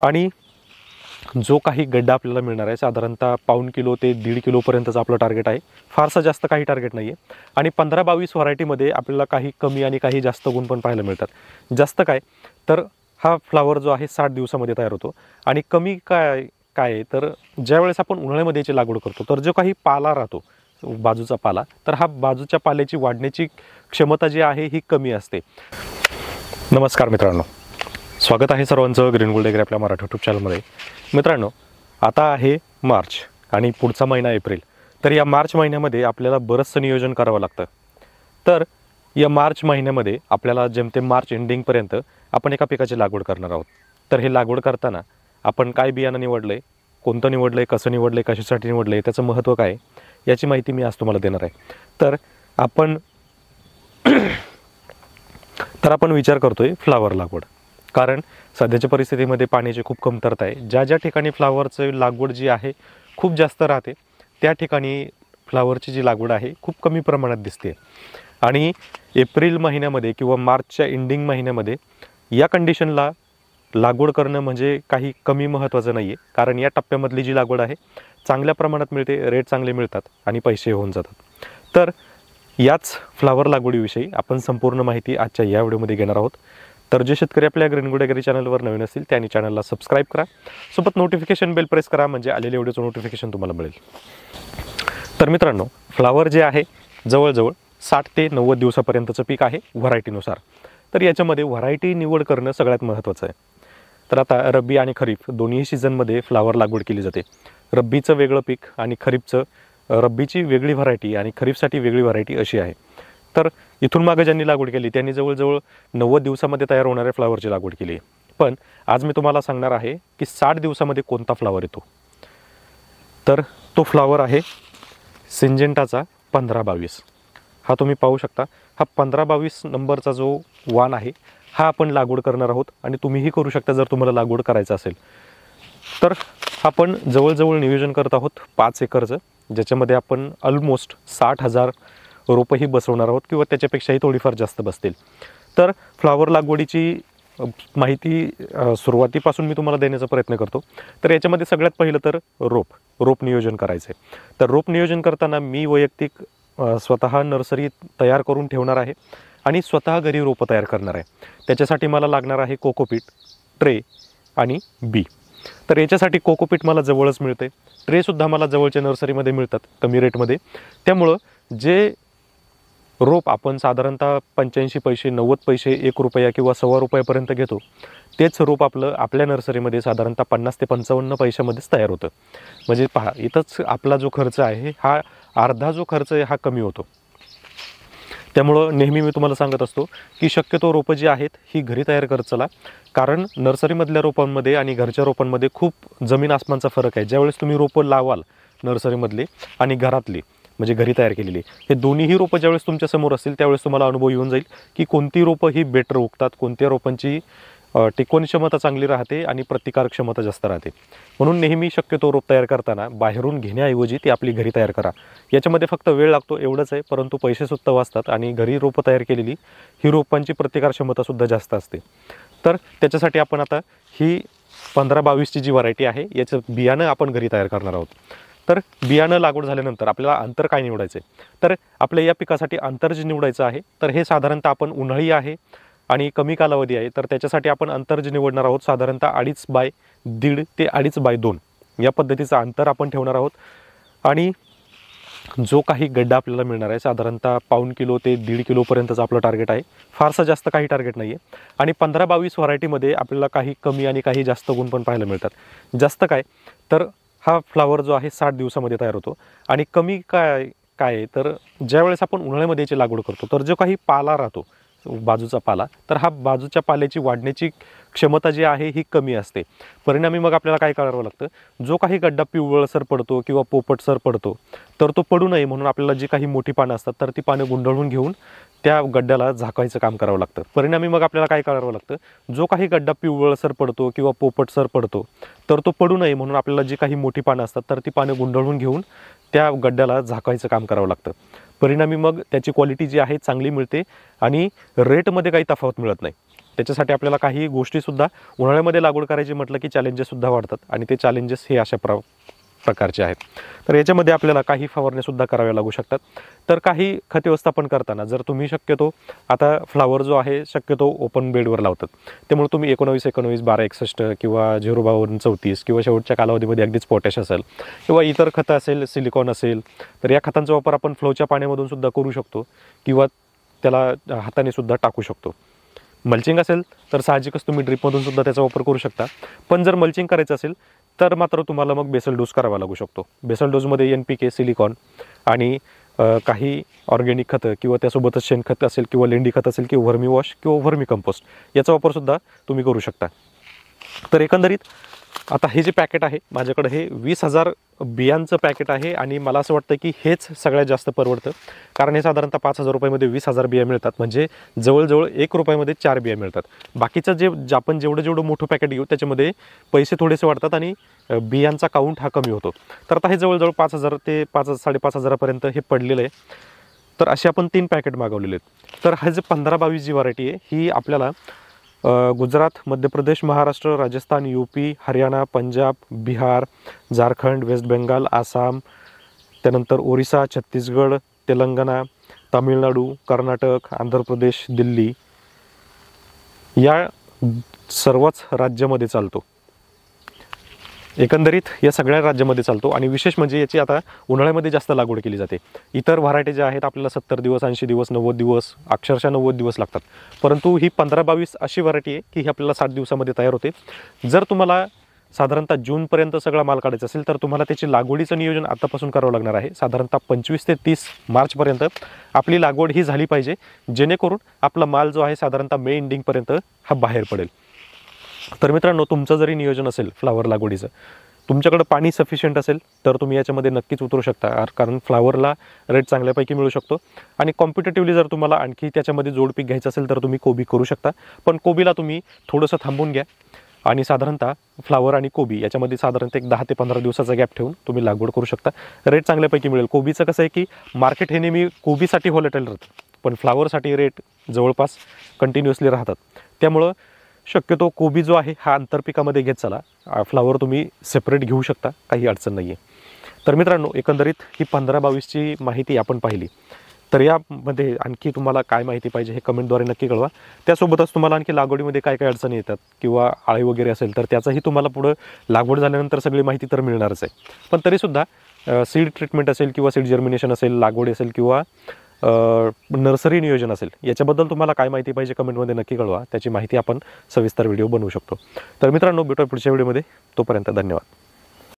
आणि जो काही गड्डा आपल्याला मिळणार आहे साधारणतः पाऊण किलो ते 1.5 किलोपर्यंतचं आपलं टार्गेट आहे। फारसं जास्त काही टार्गेट नाही आहे आणि 15-22 व्हरायटीमध्ये आपल्याला काही कमी आणि काही जास्त गुण पण पाहायला मिळतात। जास्त काय तर हा फ्लावर जो आहे 60 दिवसामध्ये तयार होतो आणि कमी काय काय तर ज्यावेळेस आपण उन्हाळ्यामध्ये याची लागवड करतो तर जो काही पाला राहतो बाजूचा पाला, तर हा बाजूच्या पाल्याची वाढण्याची क्षमता जी आहे ही कमी असते। नमस्कार मित्रांनो, स्वागत आहे सर्वांचं ग्रीन गोल्ड ॲग्री आपल्या मराठी यूट्यूब चॅनलमध्ये। मित्रांनो, आता आहे मार्च आणि पुढचा महिना एप्रिल, तर या मार्च महिन्यामध्ये आपल्याला बरंचसं नियोजन करावं लागतं। तर या मार्च महिन्यामध्ये आपल्याला जेमतेम मार्च एंडिंगपर्यंत आपण एका पिकाची लागवड करणार आहोत। तर हे लागवड करताना आपण काय बियाणं निवडलं आहे, कोणतं निवडलं आहे, कसं निवडलं आहे, कशासाठी निवडलं आहे, त्याचं महत्त्व काय याची माहिती मी आज तुम्हाला देणार आहे। तर आपण विचार करतोय फ्लावर लागवड, कारण सध्याच्या परिस्थितीमध्ये पाण्याची खूप कमतरता आहे। ज्या ज्या ठिकाणी फ्लावरची लागवड जी आहे खूप जास्त राहते त्या ठिकाणी फ्लावरची जी लागवड आहे खूप कमी प्रमाणात दिसते आणि एप्रिल महिन्यामध्ये किंवा मार्चच्या एंडिंग महिन्यामध्ये या कंडिशनला लागवड करणं म्हणजे काही कमी महत्त्वाचं नाही आहे, कारण या टप्प्यामधली जी लागवड आहे चांगल्या प्रमाणात मिळते, रेट चांगले मिळतात आणि पैसे होऊन जातात। तर याच फ्लावर लागवडीविषयी आपण संपूर्ण माहिती आजच्या या व्हिडिओमध्ये घेणार आहोत। तर जे शेतकरी आपल्या ग्रीन गोल्ड ॲग्री चॅनलवर नवीन असतील त्यांनी चॅनलला सबस्क्राईब करा, सोबत नोटिफिकेशन बेल प्रेस करा, म्हणजे आलेले व्हिडिओचं नोटिफिकेशन तुम्हाला मिळेल। तर मित्रांनो, फ्लावर जे आहे जवळजवळ 60 ते 90 दिवसापर्यंतचं पीक आहे व्हरायटीनुसार। तर याच्यामध्ये व्हरायटी निवड करणं सगळ्यात महत्त्वाचं आहे। तर आता रब्बी आणि खरीप दोन्ही सीझनमध्ये फ्लावर लागवड केली जाते। रब्बीचं वेगळं पीक आणि खरीपचं, रब्बीची वेगळी व्हरायटी आणि खरीपसाठी वेगळी व्हरायटी अशी आहे। तर इथून मागे ज्यांनी लागवड केली त्यांनी जवळजवळ 90 दिवसामध्ये तयार होणाऱ्या फ्लावरची लागवड केली आहे। पण आज मी तुम्हाला सांगणार आहे की 60 दिवसामध्ये कोणता फ्लावर येतो। तर तो फ्लावर आहे सिंजेंटाचा 1522। हा तुम्ही पाहू शकता, हा 1522 नंबरचा जो वाण आहे हा आपण लागवड करणार आहोत आणि तुम्हीही करू शकता जर तुम्हाला लागवड करायचं असेल तर। आपण जवळजवळ नियोजन करत आहोत 5 एकरचं, ज्याच्यामध्ये आपण ऑलमोस्ट 60,000 रोपंही बसवणार आहोत किंवा त्याच्यापेक्षाही थोडीफार जास्त बसतील। तर फ्लावर लागवडीची माहिती सुरुवातीपासून मी तुम्हाला देण्याचा प्रयत्न करतो। तर याच्यामध्ये सगळ्यात पहिलं तर रोप नियोजन करायचं आहे। तर रोप नियोजन करताना मी वैयक्तिक स्वतः नर्सरी तयार करून ठेवणार आहे आणि स्वतः घरी रोपं तयार करणार आहे। त्याच्यासाठी मला लागणार आहे कोकोपीट, ट्रे आणि बी। तर याच्यासाठी कोकोपीट मला जवळच मिळते, ट्रेसुद्धा मला जवळच्या नर्सरीमध्ये मिळतात कमी रेटमध्ये। त्यामुळं जे रोप आपण साधारणतः 85 पैसे, 90 पैसे, 1 रुपया किंवा ₹1.25 घेतो तेच रोप आपल्या नर्सरीमध्ये साधारणतः 50 ते 55 पैशामध्येच तयार होतं। म्हणजे पहा, इथंच आपला जो खर्च आहे हा अर्धा जो खर्च आहे हा कमी होतो। त्यामुळं नेहमी मी तुम्हाला सांगत असतो की शक्यतो रोपं जी आहेत ही घरी तयार करत चला, कारण नर्सरीमधल्या रोपांमध्ये आणि घरच्या रोपांमध्ये खूप जमीन आसमानचा फरक आहे। ज्यावेळेस तुम्ही रोपं लावाल नर्सरीमधली आणि घरातली म्हणजे घरी तयार केलेली, हे दोन्हीही रोपं ज्यावेळेस तुमच्या समोर असतील त्यावेळेस तुम्हाला अनुभव येऊन जाईल की कोणती रोपं ही बेटर उगतात, कोणत्या रोपांची टिकवण क्षमता चांगली राहते आणि प्रतिकारक क्षमता जास्त राहते। म्हणून नेहमी शक्यतो रोप तयार करताना बाहेरून घेण्याऐवजी ती आपली घरी तयार करा। याच्यामध्ये फक्त वेळ लागतो एवढंच आहे, परंतु पैसेसुद्धा वाचतात आणि घरी रोपं तयार केलेली ही रोपांची प्रतिकार क्षमतासुद्धा जास्त असते। तर त्याच्यासाठी आपण आता ही 1522ची जी व्हरायटी आहे याचं बियाणं आपण घरी तयार करणार आहोत। तर बियाणं लागवड झाल्यानंतर आपल्याला अंतर काय निवडायचं आहे, तर आपल्या या पिकासाठी अंतर जे निवडायचं आहे तर हे साधारणतः आपण उन्हाळी आहे आणि कमी कालावधी आहे, तर त्याच्यासाठी आपण अंतर जे निवडणार आहोत साधारणतः 2.5 बाय 1.5 ते 2.5 बाय 2 या पद्धतीचं अंतर आपण ठेवणार आहोत। आणि जो काही गड्डा आपल्याला मिळणार आहे साधारणतः पाऊण किलो ते 1.5 किलोपर्यंतचं आपलं टार्गेट आहे। फारसं जास्त काही टार्गेट नाही आहे आणि 15-22 व्हरायटीमध्ये आपल्याला काही कमी आणि काही जास्त गुण पण पाहायला मिळतात। जास्त काय तर हा फ्लावर जो आहे 60 दिवसामध्ये तयार होतो आणि कमी काय तर ज्यावेळेस आपण उन्हाळ्यामध्ये याची लागवड करतो तर जो काही पाला राहतो बाजूचा पाला, तर हा बाजूच्या पाल्याची वाढण्याची क्षमता जी आहे ही कमी असते। परिणामी मग आपल्याला काय करावं लागतं, जो काही गड्डा पिवळसर पडतो किंवा पोपटसर पडतो तर तो पडू नये म्हणून आपल्याला जी काही मोठी पानं असतात तर ती पानं गुंडाळून घेऊन त्या गड्ड्याला झाकायचं काम करावं लागतं। परिणामी मग आपल्याला काय करावं लागतं, जो काही गड्डा पिवळसर पडतो किंवा पोपटसर पडतो तर तो पडू नये म्हणून आपल्याला जी काही मोठी पानं असतात तर ती पानं गुंडाळून घेऊन त्या गड्ड्याला झाकायचं काम करावं लागतं। परिणामी मग त्याची क्वालिटी जी आहे चांगली मिळते आणि रेटमध्ये काही तफावत मिळत नाही। त्याच्यासाठी आपल्याला काही गोष्टीसुद्धा उन्हाळ्यामध्ये लागवड करायची म्हटलं की चॅलेंजेससुद्धा वाढतात आणि ते चॅलेंजेस हे अशा प्रकारचे आहेत. तर याच्यामध्ये आपल्याला काही फवारण्यासुद्धा कराव्या लागू शकतात. तर काही खत व्यवस्थापन करताना जर तुम्ही शक्यतो आता फ्लावर जो आहे शक्यतो ओपन बेडवर लावतात, त्यामुळे तुम्ही 19-19 12-61 किंवा 052-34 किंवा शेवटच्या कालावधीमध्ये अगदीच पोटॅश असेल किंवा इतर खतं असेल, सिलिकॉन असेल, तर या खतांचा वापर आपण फ्लोच्या पाण्यामधून सुद्धा करू शकतो किंवा त्याला हाताने सुद्धा टाकू शकतो. मल्चिंग असेल तर साहजिकच तुम्ही ड्रिपमधून सुद्धा त्याचा वापर करू शकता. पण जर मल्चिंग करायचं असेल तर मात्र तुम्हाला मग बेसल डोस करावा लागू शकतो. बेसल डोसमध्ये NPK, सिलिकॉन आणि काही ऑर्गॅनिक खतं किंवा त्यासोबतच शेणखत असेल किंवा लेंडी खत असेल किंवा व्हर्मी वॉश किंवा व्हर्मी कंपोस्ट याचा वापरसुद्धा तुम्ही करू शकता. तर एकंदरीत आता हे जे पॅकेट आहे माझ्याकडे हे 20,000 बियांचं पॅकेट आहे आणि मला असं वाटतं की हेच सगळ्यात जास्त परवडतं, कारण हे साधारणतः 5,000 रुपयामध्ये 20,000 बिया मिळतात, म्हणजे जवळजवळ 1 रुपयामध्ये 4 बिया मिळतात. बाकीचं जे आपण जेवढं मोठं पॅकेट घेऊ त्याच्यामध्ये पैसे थोडेसे वाढतात आणि बियांचा काउंट हा कमी होतो. तर आता हे जवळजवळ 5,000 ते 5,000-5,500पर्यंत हे पडलेलं आहे. तर असे आपण 3 पॅकेट मागवलेले आहेत. तर हा जे 15-22 जी व्हरायटी आहे ही आपल्याला गुजरात, मध्य प्रदेश, महाराष्ट्र, राजस्थान, UP, हरियाणा, पंजाब, बिहार, झारखंड, वेस्ट बेंगाल, आसाम, त्यानंतर ओरिसा, छत्तीसगड, तेलंगणा, तामिळनाडू, कर्नाटक, आंध्र प्रदेश, दिल्ली या सर्वच राज्यामध्ये चालतो. एकंदरीत या सगळ्या राज्यामध्ये चालतो आणि विशेष म्हणजे याची आता उन्हाळ्यामध्ये जास्त लागवड केली जाते. इतर व्हरायटी ज्या आहेत आपल्याला 70 दिवस, 80 दिवस, 90 दिवस, अक्षरशः 90 दिवस लागतात, परंतु ही 15-22 अशी व्हरायटी आहे की ही आपल्याला 60 दिवसामध्ये तयार होते. जर तुम्हाला साधारणतः जूनपर्यंत सगळा माल काढायचा असेल तर तुम्हाला त्याची लागवडीचं नियोजन आतापासून करावं लागणार आहे. साधारणतः 25 ते 30 मार्चपर्यंत आपली लागवड ही झाली पाहिजे, जेणेकरून आपला माल जो आहे साधारणतः मे एंडिंगपर्यंत हा बाहेर पडेल. तर मित्रांनो, तुमचं जरी नियोजन असेल फ्लावर लागवडीचं, तुमच्याकडे पाणी सफिशियंट असेल तर तुम्ही याच्यामध्ये नक्कीच उतरू शकता, कारण फ्लावरला रेट चांगल्यापैकी मिळू शकतो. आणि कॉम्पिटेटिव्हली जर तुम्हाला आणखी त्याच्यामध्ये जोडपीक घ्यायचं असेल तर तुम्ही कोबी करू शकता, पण कोबीला तुम्ही थोडंसं थांबून घ्या आणि साधारणतः फ्लावर आणि कोबी याच्यामध्ये साधारणतः एक 10 ते 15 दिवसाचा गॅप ठेवून तुम्ही लागवड करू शकता. रेट चांगल्यापैकी मिळेल. कोबीचं कसं आहे की मार्केट हे नेहमी कोबीसाठी व्हॉलेटाईल राहतं, पण फ्लावरसाठी रेट जवळपास कंटिन्युअसली राहतात. त्यामुळं शक्यतो कोबी जो आहे हा आंतरपिकामध्ये घेत चला. फ्लावर तुम्ही सेपरेट घेऊ शकता, काही अडचण नाही आहे. तर मित्रांनो, एकंदरीत ही 15-22ची माहिती आपण पाहिली. तर यामध्ये आणखी तुम्हाला काय माहिती पाहिजे हे कमेंटद्वारे नक्की कळवा. त्यासोबतच तुम्हाला आणखी लागवडीमध्ये काय काय अडचणी येतात किंवा आळी वगैरे असेल तर त्याचाही तुम्हाला पुढं लागवड झाल्यानंतर सगळी माहिती तर मिळणारच आहे. पण तरीसुद्धा सीड ट्रीटमेंट असेल किंवा सीड जर्मिनेशन असेल, लागवड असेल किंवा नर्सरी नियोजन असेल, याच्याबद्दल तुम्हाला काय माहिती पाहिजे कमेंटमध्ये नक्की कळवा. त्याची माहिती आपण सविस्तर व्हिडिओ बनवू शकतो. तर मित्रांनो, भेटूया पुढच्या व्हिडिओमध्ये. तोपर्यंत धन्यवाद.